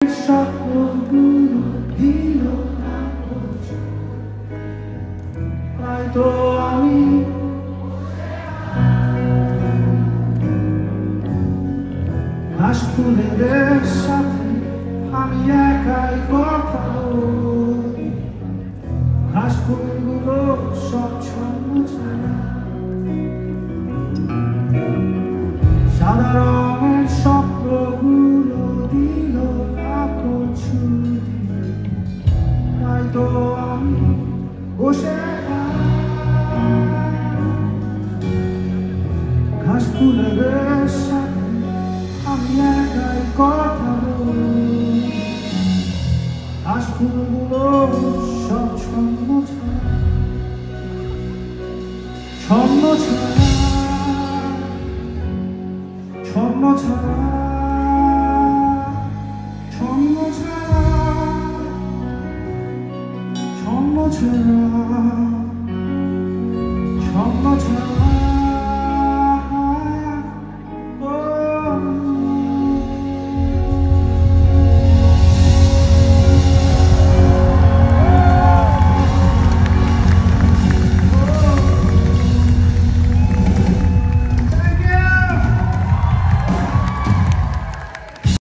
স্বপ্নগুলো দিল হয়তো আমি ঘাস ফুলেদের সাথে আমি একাই কথা বলি। ঘাস ফুলগুলো সব ছন্ন ছাড়া সাদা রঙের স্বপ্নগুলো দিল ছুটি। হয়তো আমি বসে ঘাস ফুলেদের সাথে আমি একাই কথা বলি। ঘাস ফুলগুলো সব ছন্ন ছাড়া ছন্ন ছাড়া ছন্ন ছাড়া ছন্ন ছাড়া ছন্ন ছাড়া ছন্ন ছাড়া